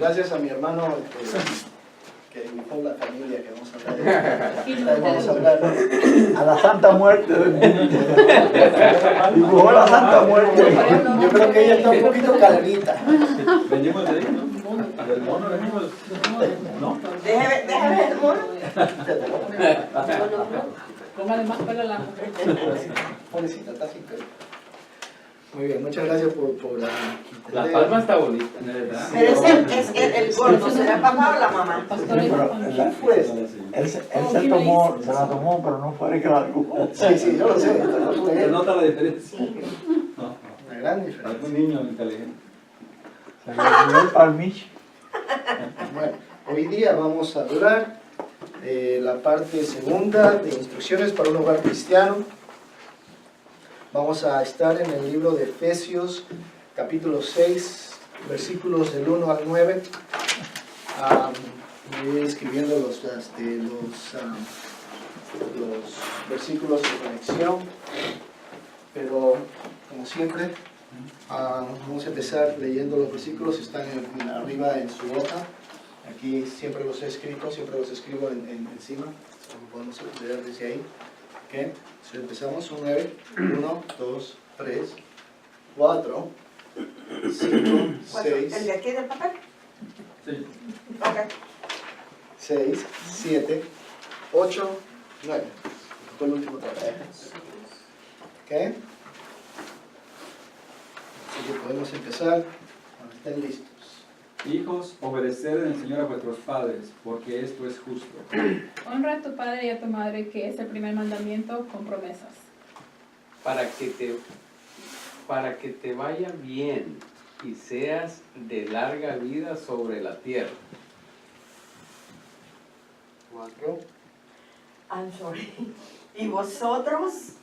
gracias a mi hermano que invitó a la familia que vamos a hablar. A la Santa Muerte. Dibujó la Santa Muerte. Yo creo que ella está un poquito calvita. Venimos de ahí, ¿no? Del mono venimos, ¿no? Déjame ver el mono. Póngale más pelo a la mujer. Pobrecita, está sin pelo. Muy bien, muchas gracias por La palma está bonita, ¿verdad? Pero es el gordo, ¿será el papá o la mamá? Él se la tomó, pero no fue el que la dibujó. Sí, yo lo sé. Se nota la diferencia. No, Una gran diferencia. algún niño inteligente. Se le dio el palmiche. Bueno, hoy día vamos a hablar la parte segunda de instrucciones para un hogar cristiano. Vamos a estar en el libro de Efesios, capítulo 6, versículos del 1 al 9. Voy escribiendo los versículos de conexión, pero como siempre, vamos a empezar leyendo los versículos, están arriba en su hoja. Aquí siempre los he escrito, siempre los escribo encima, podemos leer desde ahí. Okay. Si empezamos, un 9, 1, 2, 3, 4, 5, 6. ¿El de aquí del papel? Sí. Ok. 6, 7, 8, 9. Fue el último trabajo. ¿Ok? Así que podemos empezar cuando estén listos. Hijos, obedeced en el Señor a vuestros padres, porque esto es justo. Honra a tu padre y a tu madre, que es el primer mandamiento con promesas. Para que te vaya bien y seas de larga vida sobre la tierra. 4. I'm sorry. Y vosotros,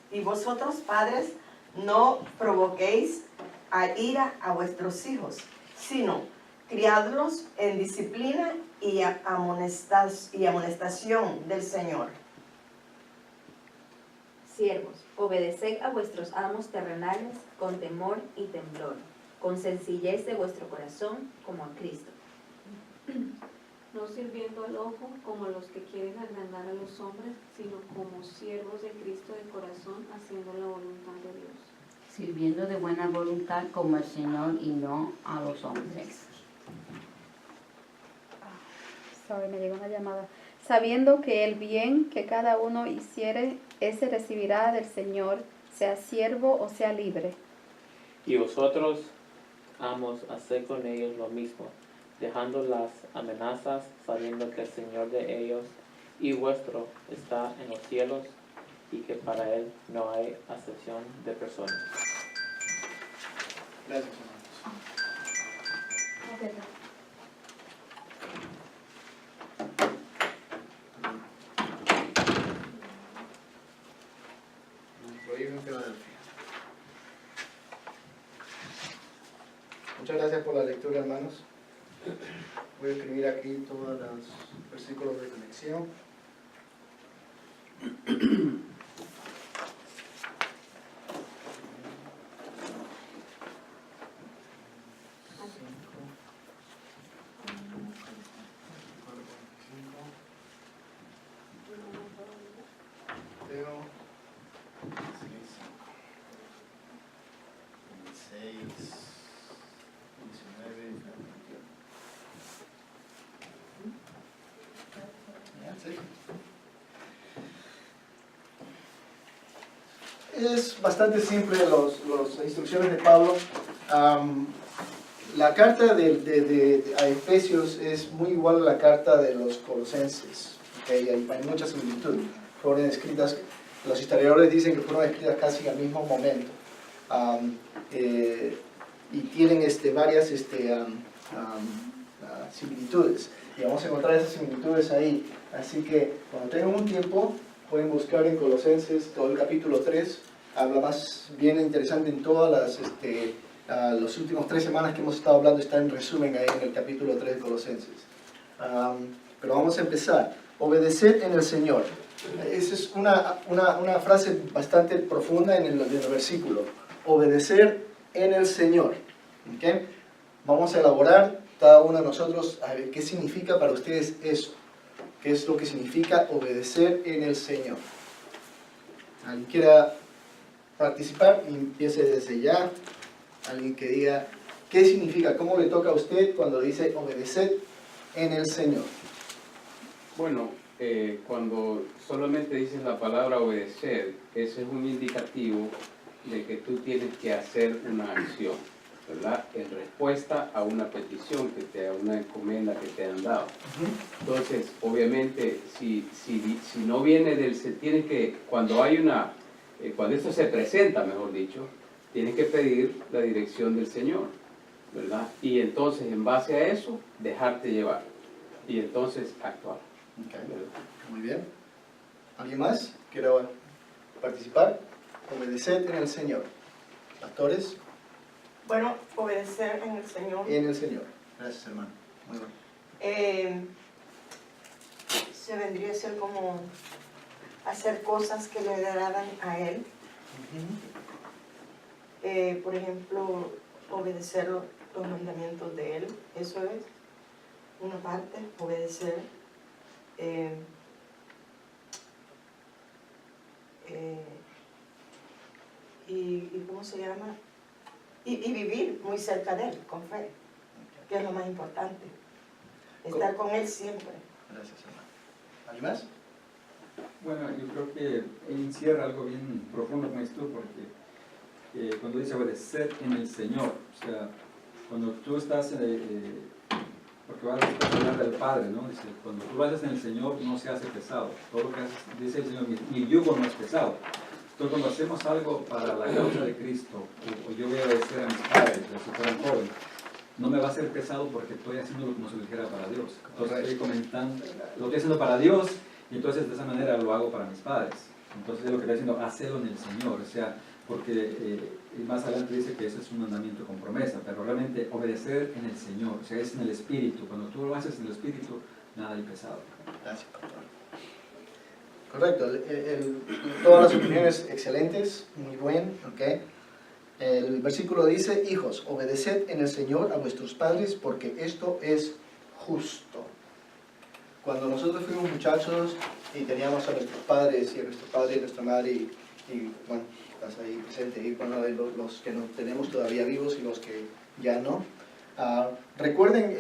padres, no provoquéis a ira a vuestros hijos, sino criadlos en disciplina y amonestación del Señor. Siervos, obedeced a vuestros amos terrenales con temor y temblor, con sencillez de vuestro corazón, como a Cristo. No sirviendo al ojo como los que quieren agrandar a los hombres, sino como siervos de Cristo de corazón, haciendo la voluntad de Dios. Sirviendo de buena voluntad como el Señor y no a los hombres. Me llegó una llamada. Sabiendo que el bien que cada uno hiciere, ese recibirá del Señor, sea siervo o sea libre. Y vosotros, amos, haced con ellos lo mismo, dejando las amenazas, sabiendo que el Señor de ellos y vuestro está en los cielos, y que para Él no hay acepción de personas. Gracias, hermanos. Muchas gracias por la lectura, hermanos. Voy a escribir aquí todos los versículos de conexión. Es bastante simple las instrucciones de Pablo. La carta a Efesios es muy igual a la carta de los Colosenses. ¿Okay? Hay muchas similitudes. Fueron escritas, los historiadores dicen que fueron escritas casi al mismo momento. Y tienen varias similitudes. Y vamos a encontrar esas similitudes ahí. Así que cuando tengan un tiempo, pueden buscar en Colosenses todo el capítulo 3. Habla más bien interesante en todas las últimas 3 semanas que hemos estado hablando, está en resumen ahí en el capítulo 3 de Colosenses. Pero vamos a empezar. Obedecer en el Señor. Esa es una frase bastante profunda en el versículo. Obedecer en el Señor. ¿Okay? Vamos a elaborar cada uno de nosotros, a ver qué significa para ustedes eso. ¿Qué es lo que significa obedecer en el Señor? ¿Alguien quiera participar? Y empiece desde ya. Alguien que diga, ¿qué significa? ¿Cómo le toca a usted cuando dice obedecer en el Señor? Bueno, cuando solamente dices la palabra obedecer, eso es un indicativo de que tú tienes que hacer una acción, ¿verdad? En respuesta a una petición, a una encomienda que te han dado. Entonces, obviamente, si no viene tienes que, cuando esto se presenta, mejor dicho, tienes que pedir la dirección del Señor, ¿verdad? Y entonces, en base a eso, dejarte llevar. Y entonces, actuar. Okay. Muy bien. ¿Alguien más quiere participar? Obedecer en el Señor. Pastores. Bueno, obedecer en el Señor. En el Señor. Gracias, hermano. Muy bien. Se vendría a ser como hacer cosas que le agradan a Él. Por ejemplo, obedecer los mandamientos de Él. Eso es una parte, obedecer. Y ¿cómo se llama? Y vivir muy cerca de Él, con fe, que es lo más importante. Estar con Él siempre. Gracias, hermano. ¿Alguien más? Bueno, yo creo que encierra algo bien profundo con esto, porque cuando dice obedecer en el Señor, o sea, cuando tú estás, porque vas a hablar del Padre, ¿no? Dice, cuando tú lo haces en el Señor no se hace pesado. Todo lo que haces, dice el Señor, mi yugo no es pesado. Entonces, cuando hacemos algo para la causa de Cristo, o yo voy a obedecer a mis padres, si fueran jóvenes, no me va a ser pesado porque estoy haciéndolo como si lo dijera para Dios. Entonces, estoy comentando, lo estoy haciendo para Dios, y entonces de esa manera lo hago para mis padres. Entonces, es lo que está diciendo, hacerlo en el Señor, o sea, porque más adelante dice que ese es un mandamiento con promesa, pero realmente obedecer en el Señor, o sea, es en el Espíritu. Cuando tú lo haces en el Espíritu, nada hay pesado. Gracias, pastor. Correcto, todas las opiniones excelentes, muy bien, ¿ok? El versículo dice, hijos, obedeced en el Señor a vuestros padres porque esto es justo. Cuando nosotros fuimos muchachos y teníamos a nuestros padres y a nuestro padre y a nuestra madre y bueno, estás ahí presente, y bueno, los que no tenemos todavía vivos y los que ya no, recuerden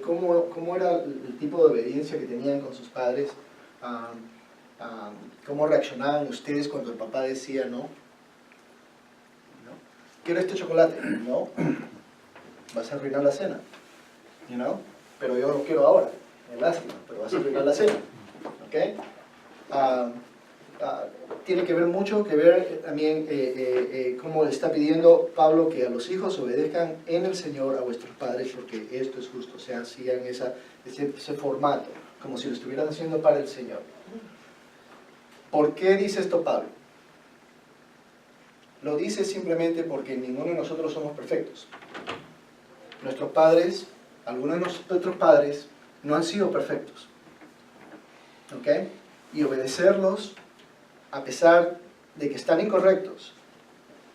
cómo era el tipo de obediencia que tenían con sus padres. ¿Cómo reaccionaban ustedes cuando el papá decía no? ¿Quiero este chocolate? No. Vas a arruinar la cena. Pero yo lo quiero ahora. Es lástima, pero vas a arruinar la cena. ¿Okay? Tiene que ver mucho también cómo le está pidiendo Pablo que a los hijos obedezcan en el Señor a vuestros padres, porque esto es justo. O sea, sigan ese formato, como si lo estuvieran haciendo para el Señor. ¿Por qué dice esto Pablo? Lo dice simplemente porque ninguno de nosotros somos perfectos. Nuestros padres, algunos de nuestros padres, no han sido perfectos. ¿Ok? Y obedecerlos, a pesar de que están incorrectos,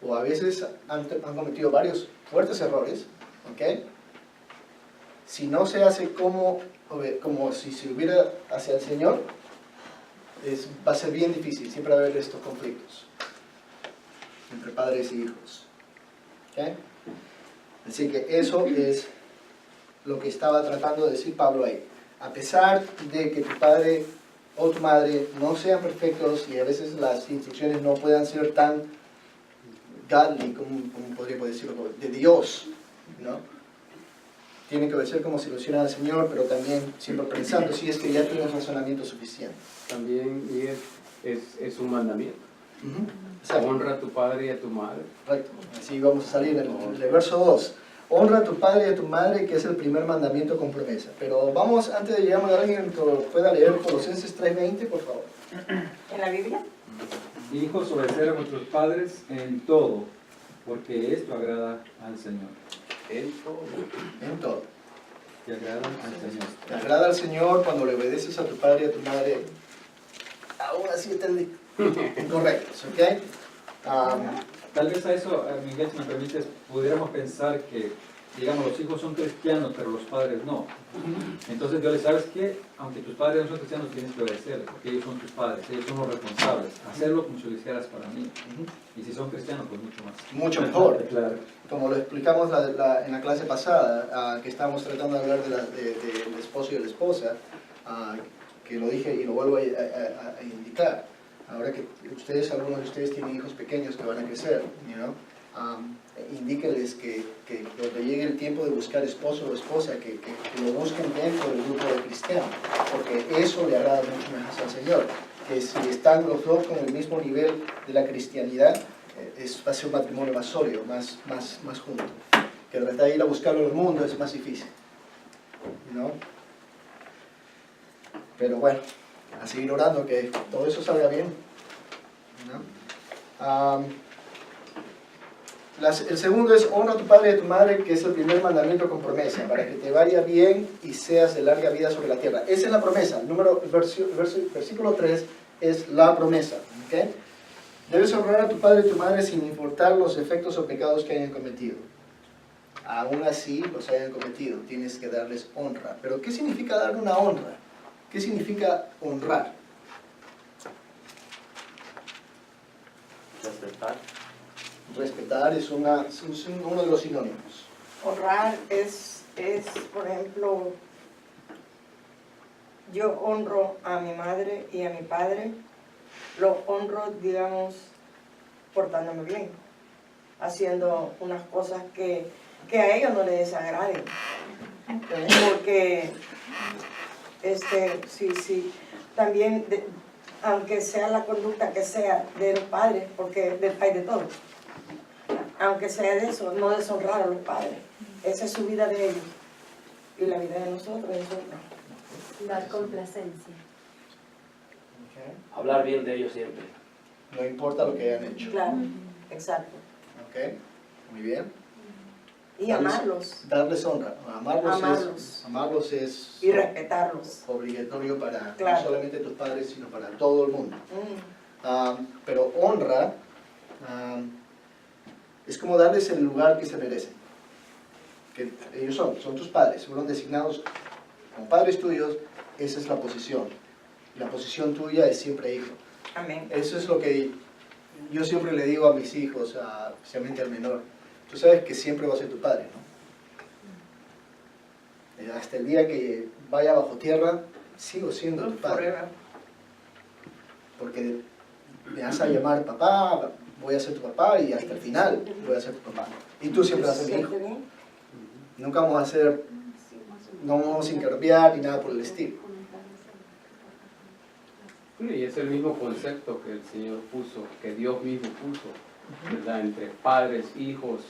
o a veces han cometido varios fuertes errores, ¿ok? Si no se hace como si se hubiera hacia el Señor, va a ser bien difícil, siempre va a haber estos conflictos entre padres y hijos. ¿Okay? Así que eso es lo que estaba tratando de decir Pablo ahí. A pesar de que tu padre o tu madre no sean perfectos y a veces las instrucciones no puedan ser tan godly, como podríamos decirlo, de Dios, ¿no? Tienen que obedecer como si lo hicieran al Señor, pero también siempre pensando si es que ya tienes razonamiento suficiente. También es un mandamiento. Honra a tu padre y a tu madre. Correcto. Así vamos a salir en el verso 2. Honra a tu padre y a tu madre, que es el primer mandamiento con promesa. Pero vamos, antes de llegar a alguien que pueda leer Colosenses 3:20, por favor. ¿En la Biblia? Hijos, obedecer a vuestros padres en todo, porque esto agrada al Señor. En todo. En todo. Te agrada al Señor. Te agrada al Señor cuando le obedeces a tu padre y a tu madre. Aún así están incorrectos, ¿ok? Tal vez a eso, Miguel, si me permites, pudiéramos pensar que digamos, los hijos son cristianos, pero los padres no. Entonces Dios le sabes que, aunque tus padres no son cristianos, tienes que obedecerles, porque ellos son tus padres, ellos son los responsables. Hacerlo como si lo hicieras para mí. Y si son cristianos, pues mucho más. Mucho mejor. Claro. Como lo explicamos en la clase pasada, que estábamos tratando de hablar del esposo y la esposa, que lo dije y lo vuelvo a indicar. Ahora que algunos de ustedes tienen hijos pequeños que van a crecer, indíqueles que cuando llegue el tiempo de buscar esposo o esposa, que lo busquen dentro del grupo de cristianos, porque eso le agrada mucho más al Señor. Que si están los dos con el mismo nivel de la cristianidad, va a ser un matrimonio más sólido, más junto. Que tratar de ir a buscarlo en el mundo es más difícil, ¿no? Pero bueno, a seguir orando que todo eso salga bien, ¿no? El segundo es honra a tu padre y a tu madre, que es el primer mandamiento con promesa, para que te vaya bien y seas de larga vida sobre la tierra. Esa es la promesa. Versículo 3 es la promesa. ¿Okay? Debes honrar a tu padre y tu madre sin importar los defectos o pecados que hayan cometido. Aún así los hayan cometido, tienes que darles honra. Pero ¿qué significa dar una honra? ¿Qué significa honrar? Respetar. Respetar es uno de los sinónimos. Honrar es, por ejemplo, yo honro a mi madre y a mi padre, lo honro, digamos, portándome bien, haciendo unas cosas que a ellos no les desagraden. Porque, sí, también, aunque sea la conducta que sea de los padres, porque hay de todo, aunque sea de eso, no deshonrar a los padres. Esa es su vida de ellos. Y la vida de nosotros es otra. Dar complacencia. Okay. Hablar bien de ellos siempre. No importa lo que hayan hecho. Claro, exacto. Okay. Muy bien. Y amarlos. Darles honra. Amarlos es y respetarlos. Obligatorio para claro. No solamente tus padres, sino para todo el mundo. Pero honra es como darles el lugar que se merecen. Que ellos son tus padres, fueron designados como padres tuyos, esa es la posición. La posición tuya es siempre hijo. Amén. Eso es lo que yo siempre le digo a mis hijos, especialmente al menor. Tú sabes que siempre va a ser tu padre, ¿no? Hasta el día que vaya bajo tierra, sigo siendo tu padre. Porque me vas a llamar papá, voy a ser tu papá y hasta el final voy a ser tu papá. Y tú siempre vas a ser mi hijo. Nunca vamos a hacer, no vamos a intercambiar ni nada por el estilo. Y es el mismo concepto que el Señor puso, que Dios mismo puso, ¿verdad? Entre padres, hijos,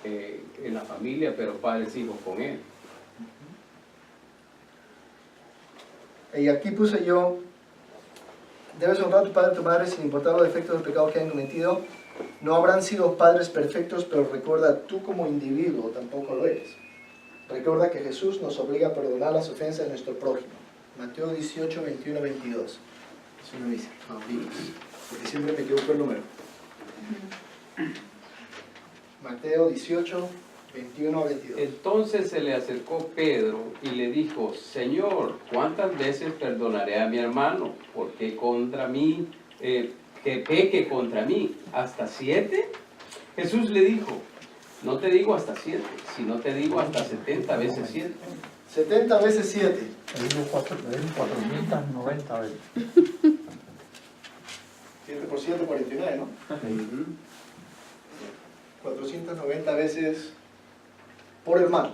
en la familia, pero padres, hijos con Él. Y aquí puse yo, debes honrar a tu padre y a tu madre sin importar los defectos o pecados que hayan cometido. No habrán sido padres perfectos, pero recuerda, tú como individuo tampoco lo eres. Recuerda que Jesús nos obliga a perdonar las ofensas de nuestro prójimo. Mateo 18, 21, 22. Es uno de mis favoritos, porque siempre me equivoco el número. Mateo 18, 21 a 22. Entonces se le acercó Pedro y le dijo, Señor, ¿cuántas veces perdonaré a mi hermano? Porque contra mí, que peque contra mí, ¿hasta 7? Jesús le dijo, no te digo hasta 7, sino te digo hasta 70 veces 7. 70 veces 7. Le digo 490 veces. 7 por 7, 49, ¿no? 490 veces por hermano.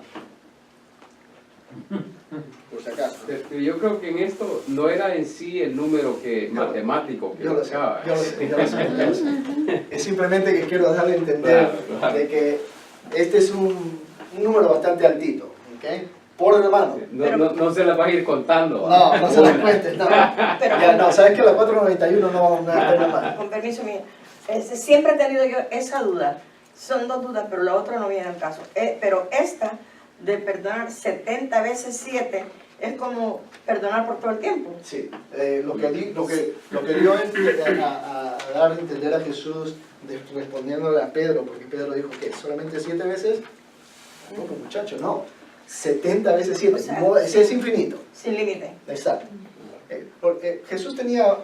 Por si acaso. Yo creo que en esto no era en sí el número matemático que yo lo sé, buscaba. yo lo sé. Es simplemente que quiero darle a entender claro. de que este es un número bastante altito, ¿ok? Por hermano. No se la vas a ir contando. No se la cuentes, no. Ya, no, sabes que la 491 no está mal. Con permiso mío, siempre he tenido yo esa duda. Son dos dudas, pero la otra no viene al caso. Pero esta de perdonar 70 veces 7 es como perdonar por todo el tiempo. Sí, lo que dio a dar a entender a Jesús respondiéndole a Pedro, porque Pedro dijo que solamente 7 veces, No, pues muchacho, no. 70 veces 7. O sea, No, ese es infinito. Sin límite. Exacto. Porque Jesús tenía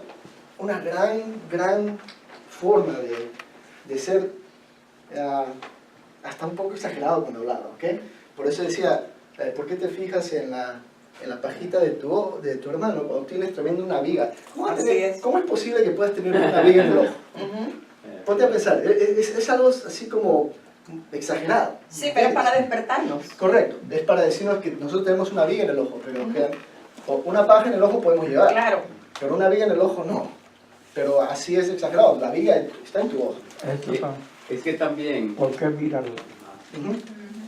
una gran forma de ser hasta un poco exagerado cuando hablaba, ¿ok? Por eso decía, ¿por qué te fijas en la pajita de tu hermano cuando tienes tremenda una viga? ¿Cómo es posible que puedas tener una viga en el ojo? Ponte a pensar, es algo así como exagerado. Sí, pero es para despertarnos. Correcto, es para decirnos que nosotros tenemos una viga en el ojo, pero una paja en el ojo podemos llevar, Claro. pero una viga en el ojo no. Pero así es exagerado, la viga está en tu ojo. Es que también, ¿Por qué míralo?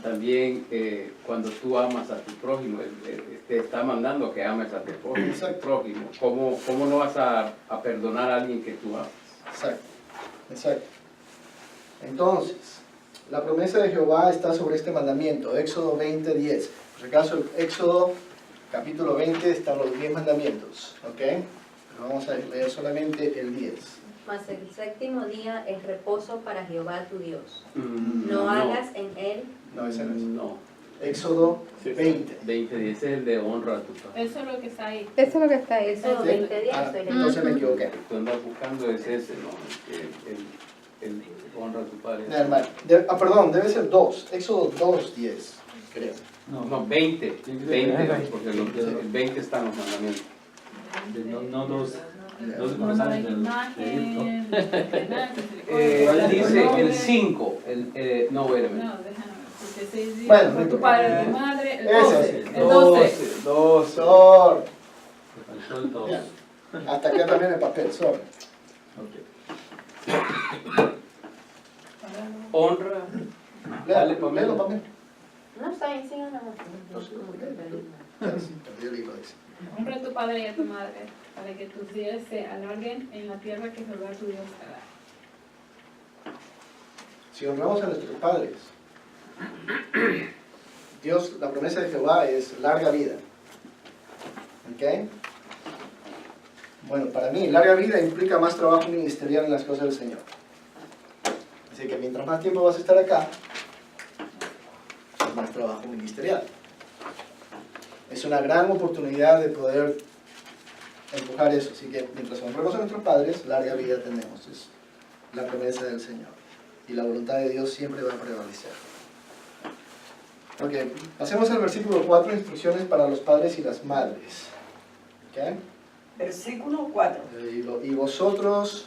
también cuando tú amas a tu prójimo, te está mandando que ames a tu prójimo. ¿Cómo no vas a perdonar a alguien que tú amas? Exacto. Entonces, la promesa de Jehová está sobre este mandamiento, Éxodo 20:10. Por si acaso, Éxodo capítulo 20 están los 10 mandamientos, ¿ok? Pero vamos a leer solamente el 10. Mas el séptimo día es reposo para Jehová tu Dios. No, No hagas en él. No, ese no es. No. Éxodo 20. 20, ese es el de honra a tu padre. Eso es lo que está ahí. Eso es lo que está ahí. Éxodo ¿Sí? 20 días estoy leyendo. Entonces me equivoqué. Tú andas buscando es ese, ¿no? El honra a tu padre. No, hermano. Perdón, debe ser 2. Éxodo 2:10, creo. No, 20, porque el 20 están los mandamientos. No dos No la comensales del imagen, Dice el 5, no, wait a minute. No, déjame, porque 6 días Bueno, con tu padre y tu madre, el ese 12. El 12. 12. Sor. faltó el dos. Ya. Hasta acá también el papel, sor. Honra. Dale, Pamela. Léelo, Pamela. No está bien, sí, no. Perdió el hilo, dice. Honra a tu padre y a tu madre, para que tus días se alarguen en la tierra que Jehová tu Dios te da. Si honramos a nuestros padres, Dios, la promesa de Jehová es larga vida. ¿Ok? Bueno, para mí, larga vida implica más trabajo ministerial en las cosas del Señor. Así que mientras más tiempo vas a estar acá, más trabajo ministerial. Es una gran oportunidad de poder empujar eso. Así que mientras honramos a nuestros padres, larga vida tenemos. Es la promesa del Señor. Y la voluntad de Dios siempre va a prevalecer. Ok, pasemos al versículo 4, instrucciones para los padres y las madres. ¿Ok? Versículo 4. Y vosotros,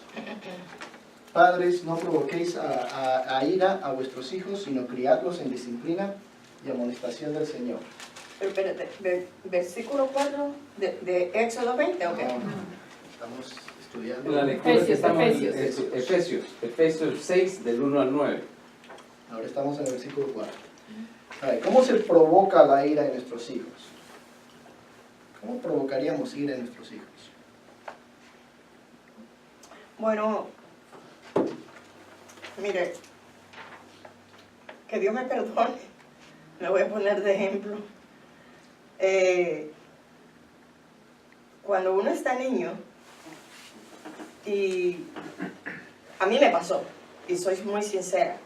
padres, no provoquéis a ira a vuestros hijos, sino criadlos en disciplina y amonestación del Señor. Pero espérate, versículo 4 de Éxodo 20, ¿ok? Estamos estudiando. La lectura que estamos Efesios. Efesios 6, del 1 al 9. Ahora estamos en el versículo 4. A ver, ¿cómo se provoca la ira en nuestros hijos? ¿Cómo provocaríamos ira en nuestros hijos? Bueno, mire, que Dios me perdone, me voy a poner de ejemplo. Cuando uno está niño, y a mí me pasó, y soy muy sincera,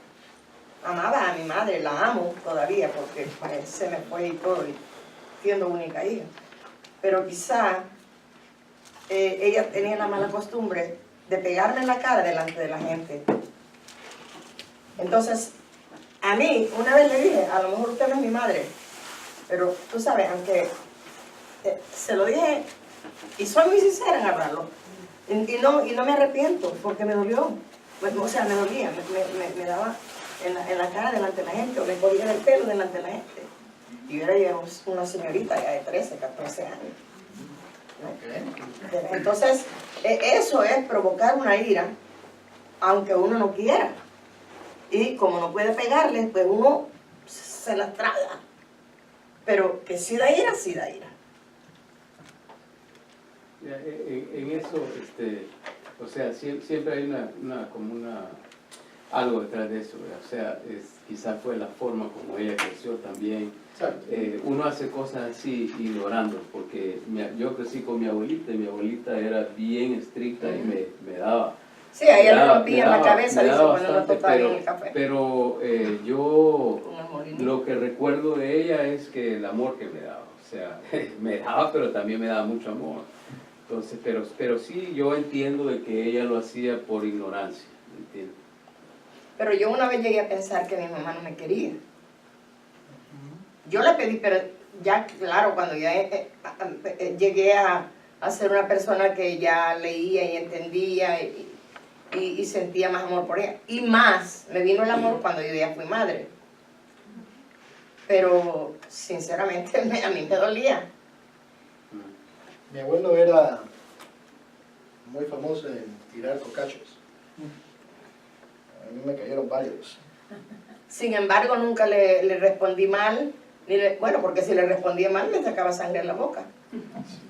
amaba a mi madre, la amo todavía, porque pues, se me fue y todo, y siendo única hija. Pero quizá ella tenía la mala costumbre de pegarme en la cara delante de la gente. Entonces, a mí, una vez le dije, a lo mejor usted no es mi madre, pero tú sabes, aunque se lo dije, y soy muy sincera en hablarlo, y no me arrepiento, porque me dolió, o sea, me dolía, me daba en la cara delante de la gente, o me cogía del pelo delante de la gente. Y yo era ya una señorita ya de 13, 14 años. ¿No? Entonces, eso es provocar una ira, aunque uno no quiera. Y como no puede pegarle, pues uno se la traga. Pero que sí da ira, sí da ira. En eso, o sea, siempre hay algo detrás de eso, ¿verdad? O sea, quizás fue la forma como ella creció también. Uno hace cosas así ignorando, porque yo crecí con mi abuelita y mi abuelita era bien estricta y me daba. Sí, a ella Me le daba- rompía me en la daba- cabeza, me dice, daba cuando no bastante, tocaba bien el café. pero yo Con el molinillo. lo que recuerdo de ella es que el amor que me daba, o sea, me daba, pero también me daba mucho amor. Entonces, pero sí, yo entiendo de que ella lo hacía por ignorancia, ¿entiendes? Pero yo una vez llegué a pensar que mi mamá no me quería. Yo le pedí, pero ya, claro, cuando ya llegué a ser una persona que ya leía y entendía y sentía más amor por ella. Y más, me vino el amor cuando yo ya fui madre. Pero, sinceramente, a mí me dolía. Mi abuelo era muy famoso en tirar cocachos. A mí me cayeron varios. Sin embargo, nunca le respondí mal. Bueno, porque si le respondía mal, me sacaba sangre en la boca.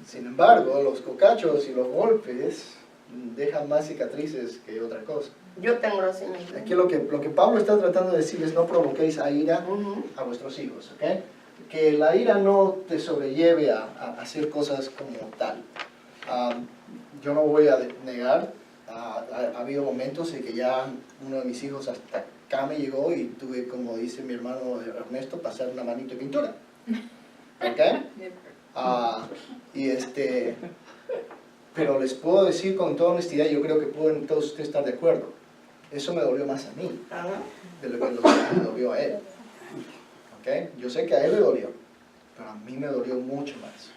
Sin embargo, los cocachos y los golpes dejan más cicatrices que otra cosa. Yo tengo los señales. Aquí lo que Pablo está tratando de decir es: no provoquéis a ira a vuestros hijos, ¿ok? Que la ira no te sobrelleve a hacer cosas como tal. Yo no voy a negar, ha habido momentos en que ya uno de mis hijos hasta acá me llegó y tuve, como dice mi hermano Ernesto, pasar una manito de pintura, ¿ok? Pero les puedo decir con toda honestidad, yo creo que pueden todos ustedes estar de acuerdo, eso me dolió más a mí de lo que le dolió a él. ¿Okay? Yo sé que a él le dolió, pero a mí me dolió mucho más,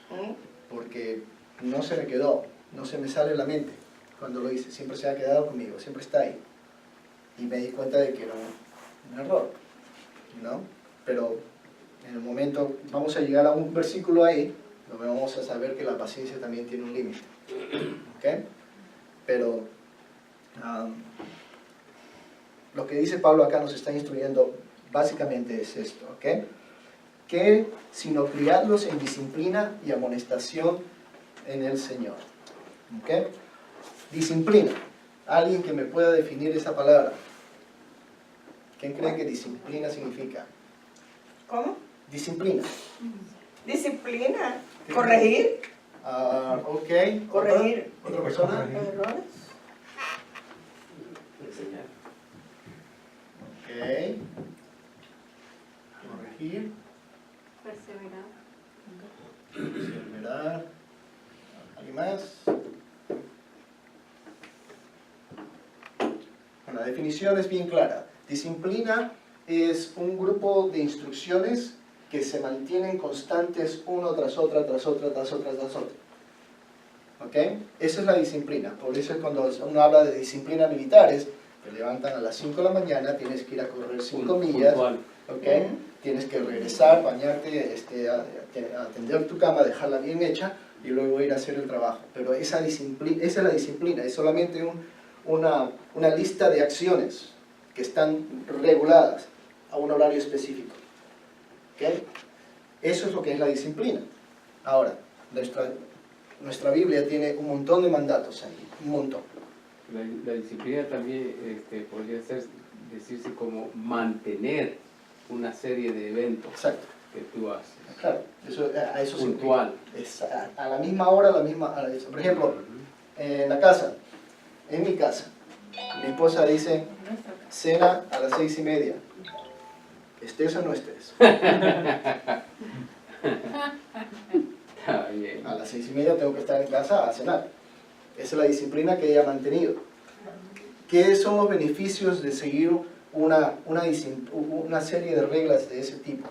porque no se me quedó, no se me sale de la mente cuando lo hice, siempre se ha quedado conmigo, siempre está ahí. Y me di cuenta de que era un error, ¿no? Pero en el momento, vamos a llegar a un versículo ahí, donde vamos a saber que la paciencia también tiene un límite, ¿ok? Pero lo que dice Pablo acá nos está instruyendo básicamente es esto, ¿ok? Que sino criarlos en disciplina y amonestación en el Señor, ¿ok? Disciplina. Alguien que me pueda definir esa palabra. ¿Quién cree que disciplina significa? ¿Cómo? Disciplina. Disciplina. Corregir. Ok. Corregir. ¿Otra persona? Errores. Enseñar. Ok. Corregir. Perseverar. Perseverar. ¿Alguien más? Bueno, la definición es bien clara. Disciplina es un grupo de instrucciones que se mantienen constantes uno tras otra, tras otra, tras otra, tras otra. ¿Ok? Esa es la disciplina. Por eso es cuando uno habla de disciplina militares, te levantan a las 5 de la mañana, tienes que ir a correr 5 millas, ¿ok? Tienes que regresar, bañarte, atender tu cama, dejarla bien hecha y luego ir a hacer el trabajo. Pero esa es la disciplina, es solamente una lista de acciones que están reguladas a un horario específico. ¿Okay? Eso es lo que es la disciplina. Ahora, nuestra Biblia tiene un montón de mandatos ahí, un montón. La disciplina también podría decirse como mantener una serie de eventos. Exacto. Que tú haces. Claro, a eso puntual. A la misma hora, por ejemplo, en la casa, en mi casa, mi esposa dice, cena a las 6:30. ¿Estés o no estés? Está bien. A las 6:30 tengo que estar en casa a cenar. Esa es la disciplina que ella ha mantenido. ¿Qué son los beneficios de seguir una serie de reglas de ese tipo?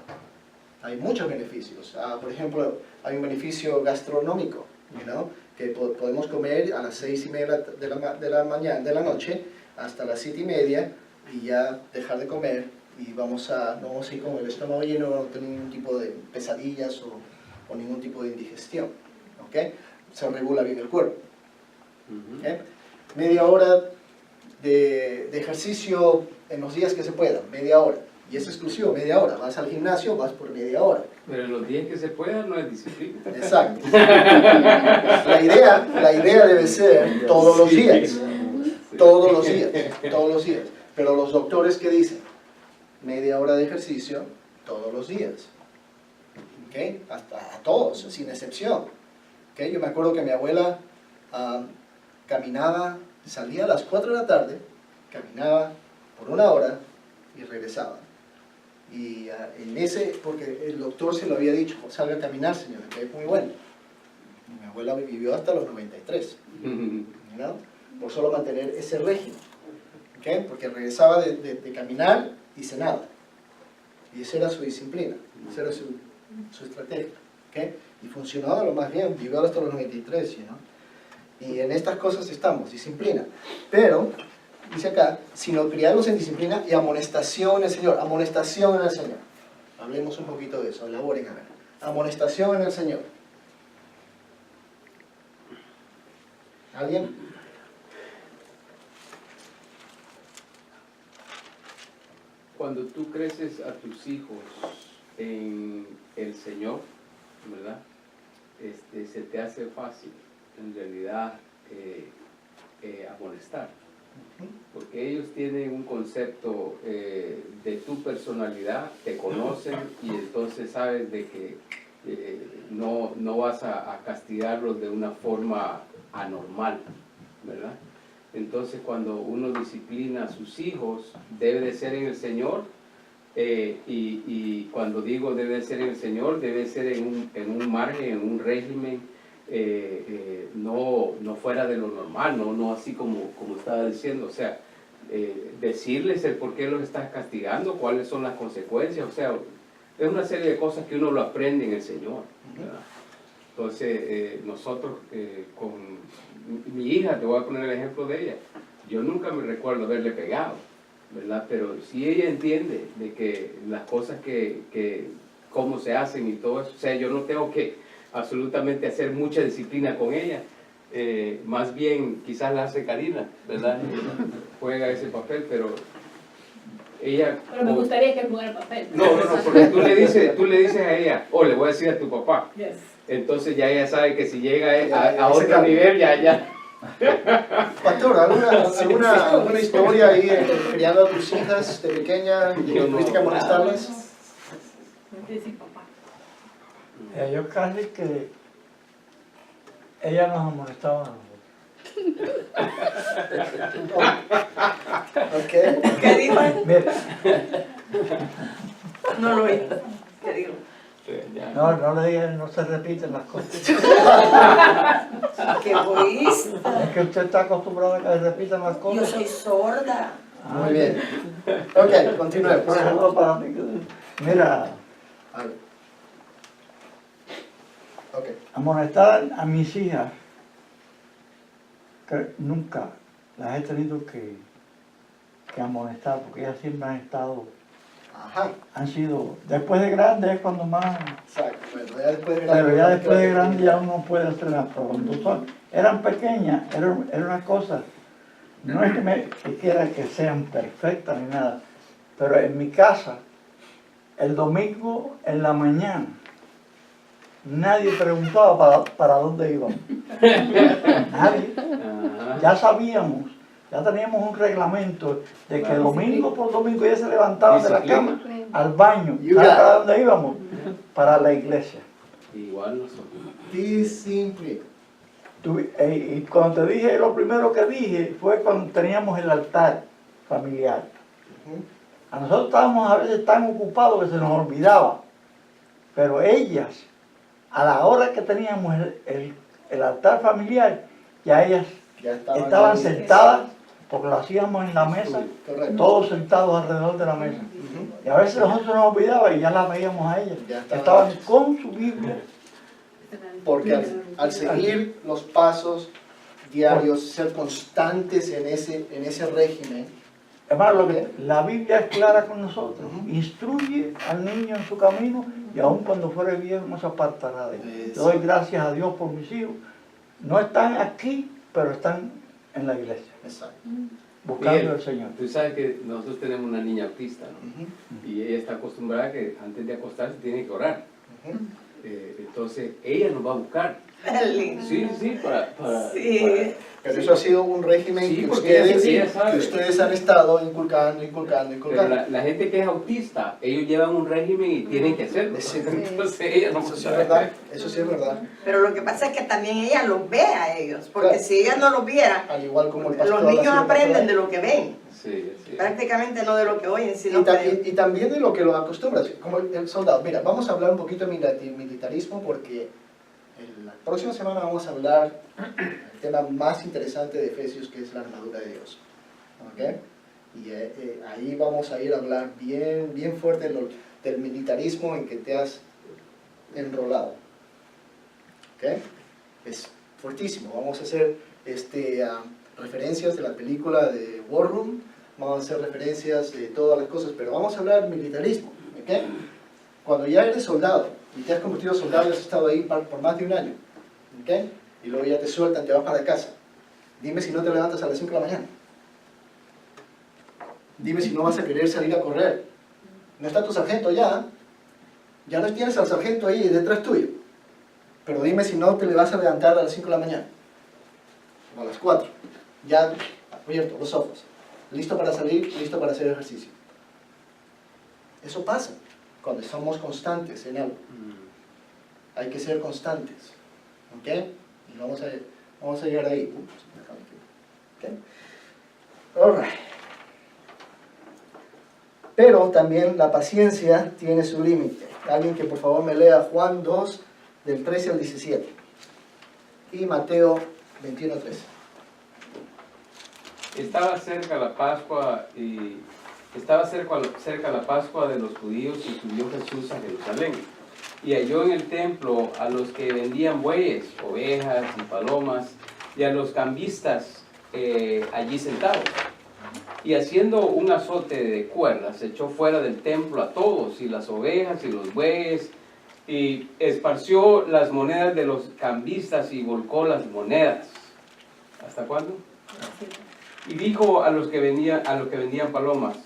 Hay muchos beneficios. Por ejemplo, hay un beneficio gastronómico, que podemos comer a las 6:30 de la noche hasta las 7:30 y ya dejar de comer y no vamos a ir con el estómago lleno, no tener ningún tipo de pesadillas o ningún tipo de indigestión. ¿Okay? Se regula bien el cuerpo. ¿Okay? Media hora de ejercicio en los días que se pueda, media hora. Y es exclusivo, media hora. Vas al gimnasio, vas por media hora. Pero en los días que se pueda no es disciplina. Exacto. La idea debe ser todos los días. Todos los días. Todos los días. Pero los doctores, ¿qué dicen? Media hora de ejercicio todos los días. ¿Okay? Hasta a todos, sin excepción. ¿Okay? Yo me acuerdo que mi abuela caminaba salía a las 4 de la tarde, caminaba por 1 hora y regresaba. Y en ese, porque el doctor se lo había dicho, salga a caminar, señor, que es muy bueno. Y mi abuela vivió hasta los 93, ¿no? Por solo mantener ese régimen, ¿okay? Porque regresaba de caminar y cenaba. Y esa era su disciplina, esa era su estrategia, ¿okay? Y funcionaba lo más bien, vivió hasta los 93, ¿no? Y en estas cosas estamos, disciplina. Pero, dice acá, sino criarlos en disciplina y amonestación en el Señor. Amonestación en el Señor. Hablemos un poquito de eso, elaboren a ver. Amonestación en el Señor. ¿Alguien? Cuando tú creces a tus hijos en el Señor, ¿verdad? Se te hace fácil, en realidad, amonestar. Porque ellos tienen un concepto de tu personalidad, te conocen y entonces sabes de que no vas a castigarlos de una forma anormal, ¿verdad? Entonces cuando uno disciplina a sus hijos, debe de ser en el Señor, y cuando digo debe de ser en el Señor, debe ser en un margen, en un régimen, no fuera de lo normal, no así como estaba diciendo, o sea, decirles el por qué los estás castigando, cuáles son las consecuencias, o sea, es una serie de cosas que uno lo aprende en el Señor, ¿verdad? Entonces, nosotros con mi hija, te voy a poner el ejemplo de ella, yo nunca me recuerdo haberle pegado, ¿verdad? Pero si ella entiende de que las cosas cómo se hacen y todo eso, o sea, yo no tengo que absolutamente hacer mucha disciplina con ella, más bien quizás la hace Karina, ¿verdad? Juega ese papel, pero ella... Pero me gustaría que jugara el papel. No, porque tú le dices a ella, le voy a decir a tu papá. Yes. Entonces ya ella sabe que si llega a otro nivel, ya. Pastor, ¿alguna historia ahí criando a tus hijas de pequeña y tuviste que amonestarlas? Yo casi que ella nos amonestaba a nosotros. Okay. ¿Qué dijo él? Mira, No lo oí. ¿Qué dijo? no le digan, no se repiten las cosas. ¡Qué egoísta! Es que usted está acostumbrado a que se repitan las Yo cosas. soy sorda. Muy bien. Ok, continuemos. Por ejemplo, para mí, mira, A ver. Ok. amonestar a mis hijas, que nunca las he tenido que amonestar, porque ellas siempre han estado, Ajá. han sido, después de grandes es cuando más, Exacto. Bueno, ya después de grande. pero ya después de grandes ya uno puede hacer las pruebas. Eran pequeñas, era una cosa, no es que quiera que sean perfectas ni nada, pero en mi casa, el domingo en la mañana, nadie preguntaba para dónde íbamos. Nadie. Ya sabíamos, ya teníamos un reglamento de que domingo por domingo ella se levantaba de la cama al baño. ¿Sabes para dónde íbamos? Para la iglesia. Igual nosotros. Disciplina. Y cuando te dije, lo primero que dije fue cuando teníamos el altar familiar. A nosotros estábamos a veces tan ocupados que se nos olvidaba. Pero ellas, a la hora que teníamos el altar familiar, ya ellas estaban sentadas, porque lo hacíamos en la mesa, todos sentados alrededor de la mesa. Y a veces nosotros nos olvidaba y ya las veíamos a ellas. Estaban con su Biblia. Porque al seguir los pasos diarios, ser constantes en ese régimen. Hermano, la Biblia es clara con nosotros. Instruye al niño en su camino y aun cuando fuere viejo no se apartará de él. Yo doy gracias a Dios por mis hijos. No están aquí, pero están en la iglesia. Exacto. Buscando al Señor. Tú sabes que nosotros tenemos una niña autista, ¿no? Y ella está acostumbrada a que antes de acostarse tiene que orar. Entonces ella nos va a buscar. Sí, sí, para Sí. Pero eso ha sido un régimen Sí, que porque ella sabe. que ustedes han estado inculcando. Pero la gente que es autista, ellos llevan un régimen y tienen que hacerlo. Sí. Entonces ella no Eso sí es verdad, eso sí es verdad. Pero lo que pasa es que también ella los ve a ellos, porque Claro. si ella no los viera, Al igual como el pastor. los niños la aprenden pastora. de lo que ven, Sí, sí. prácticamente no de lo que oyen, sino Y también de lo que los acostumbras, como el soldado. Mira, vamos a hablar un poquito de militarismo porque la próxima semana vamos a hablar del tema más interesante de Efesios, que es la armadura de Dios. ¿Ok? Y ahí vamos a ir a hablar bien fuerte del militarismo en que te has enrolado. ¿Ok? Es fuertísimo. Vamos a hacer referencias de la película de War Room, vamos a hacer referencias de todas las cosas, pero vamos a hablar de militarismo. ¿Ok? Cuando ya eres soldado y te has convertido en soldado y has estado ahí por más de un año, ¿ok? Y luego ya te sueltan, te vas para casa. Dime si no te levantas a las 5 de la mañana. Dime si no vas a querer salir a correr. No está tu sargento ya no tienes al sargento ahí detrás tuyo. Pero dime si no te le vas a levantar a las 5 de la mañana. O a las 4. Ya abierto los ojos. Listo para salir, listo para hacer ejercicio. Eso pasa cuando somos constantes en algo. Hay que ser constantes. ¿Ok? Y vamos a llegar ahí. ¿Ok? Alright. Pero también la paciencia tiene su límite. Alguien que por favor me lea Juan 2, del 13 al 17. Y Mateo 21, 13. Estaba cerca la Pascua la Pascua de los judíos y subió Jesús a Jerusalén. Y halló en el templo a los que vendían bueyes, ovejas y palomas, y a los cambistas allí sentados. Y haciendo un azote de cuerdas, echó fuera del templo a todos, y las ovejas y los bueyes, y esparció las monedas de los cambistas y volcó las monedas. ¿Hasta cuándo? Y dijo a los que vendían palomas: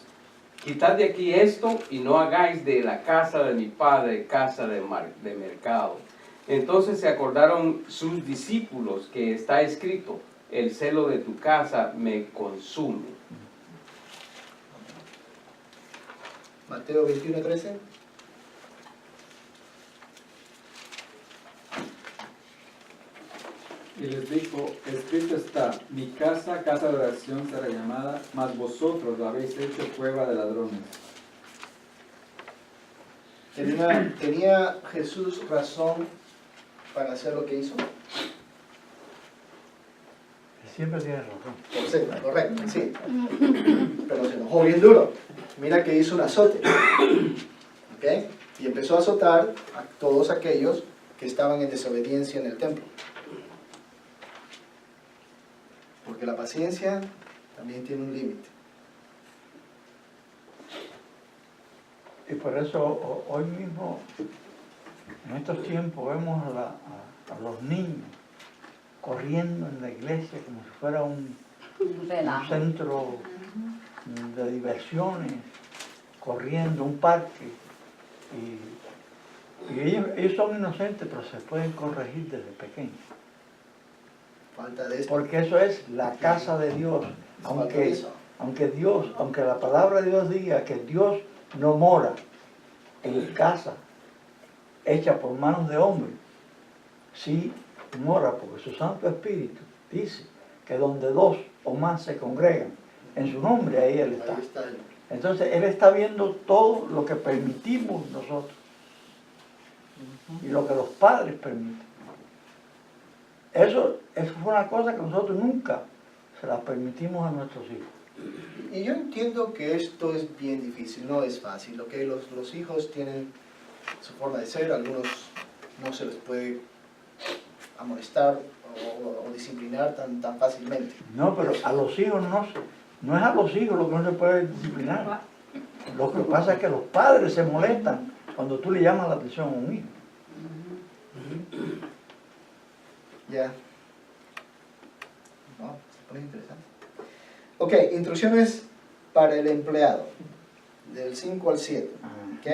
quitad de aquí esto y no hagáis de la casa de mi padre casa de mercado. Entonces se acordaron sus discípulos que está escrito: el celo de tu casa me consume. Mateo 21, 13. Y les dijo: escrito está, mi casa, casa de oración será llamada, mas vosotros la habéis hecho cueva de ladrones. ¿Tenía Jesús razón para hacer lo que hizo? Siempre tiene razón. Sí, correcto, sí. Pero se enojó bien duro. Mira que hizo un azote. ¿Ok? Y empezó a azotar a todos aquellos que estaban en desobediencia en el templo. Porque la paciencia también tiene un límite. Y por eso hoy mismo, en estos tiempos, vemos a los niños corriendo en la iglesia como si fuera un centro de diversiones, corriendo, un parque. Y ellos son inocentes, pero se pueden corregir desde pequeños. Falta de esto. Porque eso es la casa de Dios. Aunque la palabra de Dios diga que Dios no mora en casa hecha por manos de hombre, sí mora porque su Santo Espíritu dice que donde dos o más se congregan en su nombre, ahí Él está. Entonces Él está viendo todo lo que permitimos nosotros y lo que los padres permiten. Eso fue una cosa que nosotros nunca se la permitimos a nuestros hijos. Y yo entiendo que esto es bien difícil, no es fácil. ¿Ok? Los hijos tienen su forma de ser, algunos no se les puede amonestar o disciplinar tan fácilmente. No, pero a los hijos no es a los hijos lo que no se puede disciplinar. Lo que pasa es que los padres se molestan cuando tú le llamas la atención a un hijo. Ya. No, se pone interesante. Ok, instrucciones para el empleado, del 5 al 7. ¿Ok?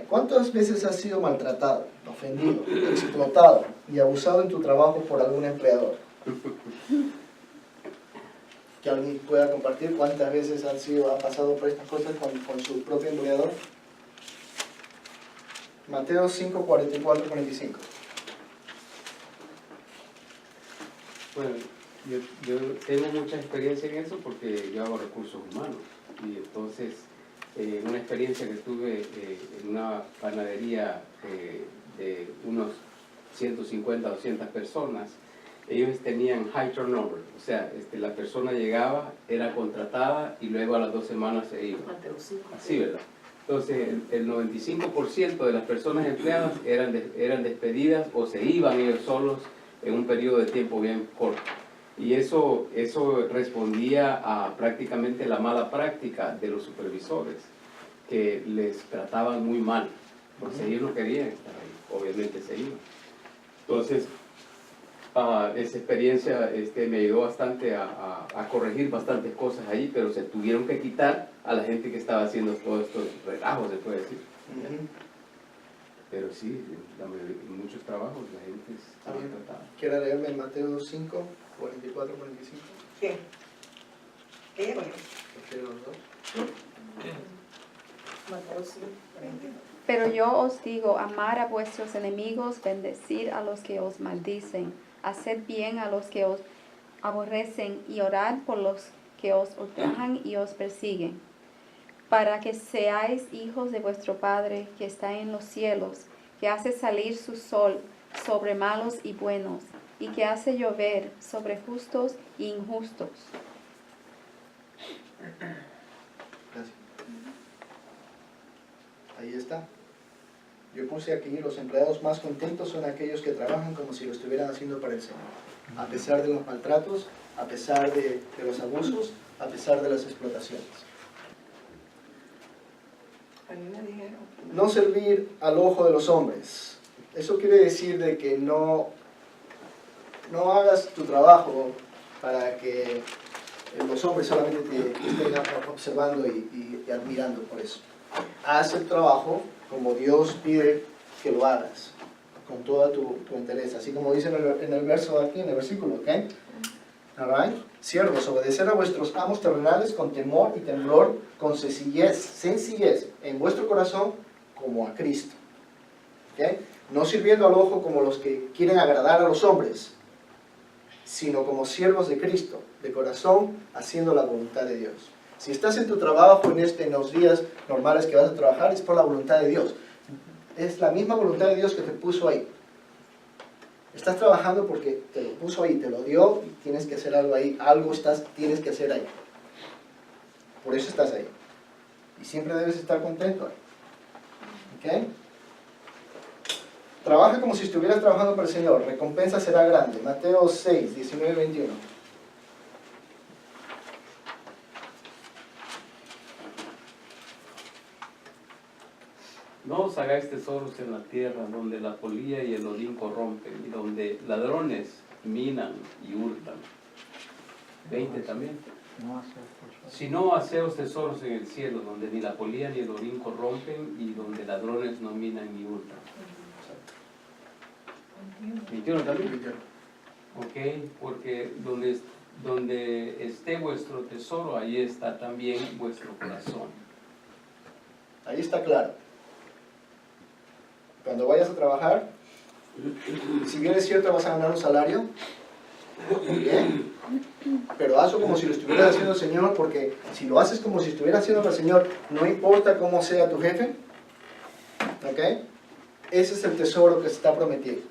¿Cuántas veces has sido maltratado, ofendido, explotado y abusado en tu trabajo por algún empleador? Que alguien pueda compartir cuántas veces ha pasado por estas cosas con su propio empleador. Mateo 5, 44, 45. Bueno, yo tengo mucha experiencia en eso porque yo hago recursos humanos. Y entonces, una experiencia que tuve en una panadería de unos 150, 200 personas, ellos tenían high turnover, o sea, la persona llegaba, era contratada y luego a las 2 semanas se iba. Así, ¿verdad? Entonces, el 95% de las personas empleadas eran despedidas o se iban ellos solos en un periodo de tiempo bien corto. Y eso respondía a prácticamente la mala práctica de los supervisores, que les trataban muy mal, porque ellos no querían estar ahí, obviamente se iban. Entonces, esa experiencia me ayudó bastante a corregir bastantes cosas ahí, pero se tuvieron que quitar a la gente que estaba haciendo todos estos relajos, se puede decir. Pero sí, en muchos trabajos la gente estaba tratada. ¿Quiere leerme en Mateo 5, 44, 45? ¿Qué? ¿Qué llevo yo? ¿Quiere los dos? Mateo 5, 44. Pero yo os digo, amar a vuestros enemigos, bendecir a los que os maldicen, haced bien a los que os aborrecen y orad por los que os ultrajan y os persiguen, para que seáis hijos de vuestro Padre que está en los cielos, que hace salir su sol sobre malos y buenos, y que hace llover sobre justos e injustos. Gracias. Ahí está. Yo puse aquí, los empleados más contentos son aquellos que trabajan como si lo estuvieran haciendo para el Señor. A pesar de los maltratos, a pesar de los abusos, a pesar de las explotaciones. A mí me dijeron. No servir al ojo de los hombres. Eso quiere decir de que no hagas tu trabajo para que los hombres solamente te estén observando y admirando por eso. Haz el trabajo como Dios pide que lo hagas, con todo tu interés, así como dice en el verso aquí, en el versículo, ¿ok? Alright. Siervos, obedecer a vuestros amos terrenales con temor y temblor, con sencillez en vuestro corazón, como a Cristo. ¿Ok? No sirviendo al ojo como los que quieren agradar a los hombres, sino como siervos de Cristo, de corazón, haciendo la voluntad de Dios. Si estás en tu trabajo en los días normales que vas a trabajar, es por la voluntad de Dios. Es la misma voluntad de Dios que te puso ahí. Estás trabajando porque te lo puso ahí, te lo dio y tienes que hacer algo ahí. Tienes que hacer ahí. Por eso estás ahí. Y siempre debes estar contento ahí. ¿Ok? Trabaja como si estuvieras trabajando para el Señor. Recompensa será grande. Mateo 6, 19, 21. No os hagáis tesoros en la tierra, donde la polilla y el orín corrompen, y donde ladrones minan y hurtan. 20 también. Si no, haceos tesoros en el cielo, donde ni la polilla ni el orín corrompen, y donde ladrones no minan ni hurtan. 21 también. 21. Ok, porque donde esté vuestro tesoro, ahí está también vuestro corazón. Ahí está claro. Cuando vayas a trabajar, si bien es cierto vas a ganar un salario, bien, pero hazlo como si lo estuvieras haciendo el Señor, porque si lo haces como si estuvieras haciendo para el Señor, no importa cómo sea tu jefe, ¿ok? Ese es el tesoro que se está prometido.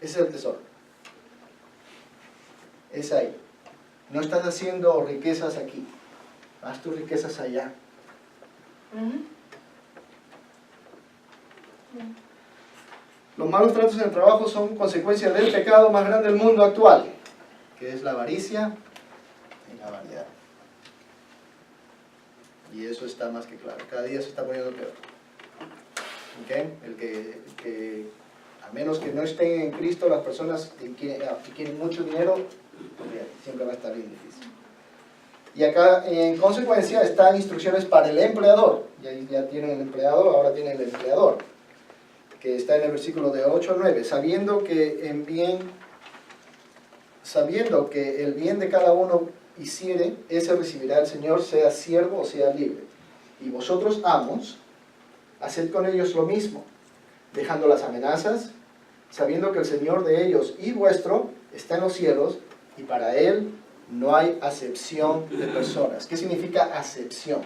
Ese es el tesoro. Es ahí. No estás haciendo riquezas aquí. Haz tus riquezas allá. Los malos tratos en el trabajo son consecuencia del pecado más grande del mundo actual, que es la avaricia y la vanidad. Y eso está más que claro. Cada día se está poniendo peor. ¿Okay? El que a menos que no estén en Cristo, las personas que quieren mucho dinero, siempre va a estar bien difícil. Y acá, en consecuencia, están instrucciones para el empleador. Y ahí ya tienen el empleado, ahora tienen el empleador, que está en el versículo de 8 al 9. Sabiendo que el bien de cada uno hiciere, ese recibirá el Señor, sea siervo o sea libre. Y vosotros, amos, haced con ellos lo mismo, dejando las amenazas, sabiendo que el Señor de ellos y vuestro está en los cielos, y para Él no hay acepción de personas. ¿Qué significa acepción?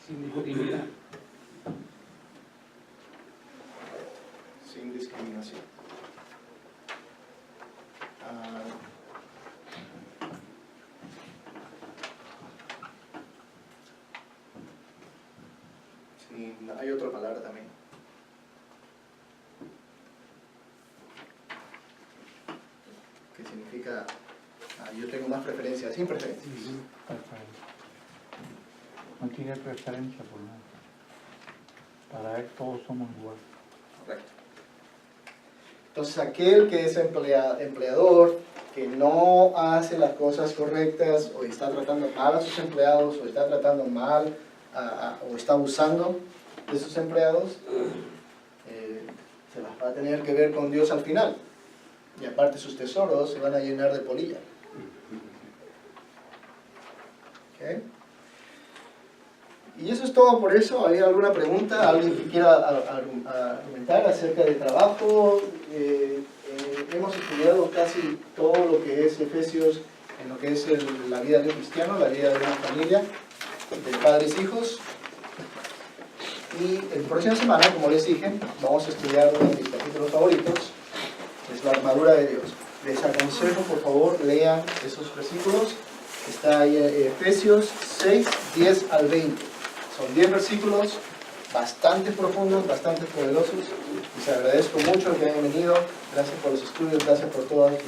Sin discriminar. Sin discriminación. Sí, hay otra palabra también. Que significa, yo tengo más preferencias, sin preferencias. No tiene preferencia por nada. Para Él todos somos iguales. Correcto. Entonces aquel que es empleador, que no hace las cosas correctas, o está tratando mal a sus empleados, o está tratando mal, o está abusando de sus empleados, se las va a tener que ver con Dios al final. Y aparte sus tesoros se van a llenar de polilla. ¿Okay? Y eso es todo por eso. ¿Hay alguna pregunta? ¿Alguien que quiera argumentar acerca del trabajo? Hemos estudiado casi todo lo que es Efesios, en lo que es la vida de un cristiano, la vida de una familia, de padres e hijos. Y la próxima semana, como les dije, vamos a estudiar uno de mis capítulos favoritos, es la armadura de Dios. Les aconsejo, por favor, lean esos versículos. Está ahí Efesios 6, 10 al 20. Son 10 versículos bastante profundos, bastante poderosos. Les agradezco mucho que hayan venido. Gracias por los estudios, gracias por todas las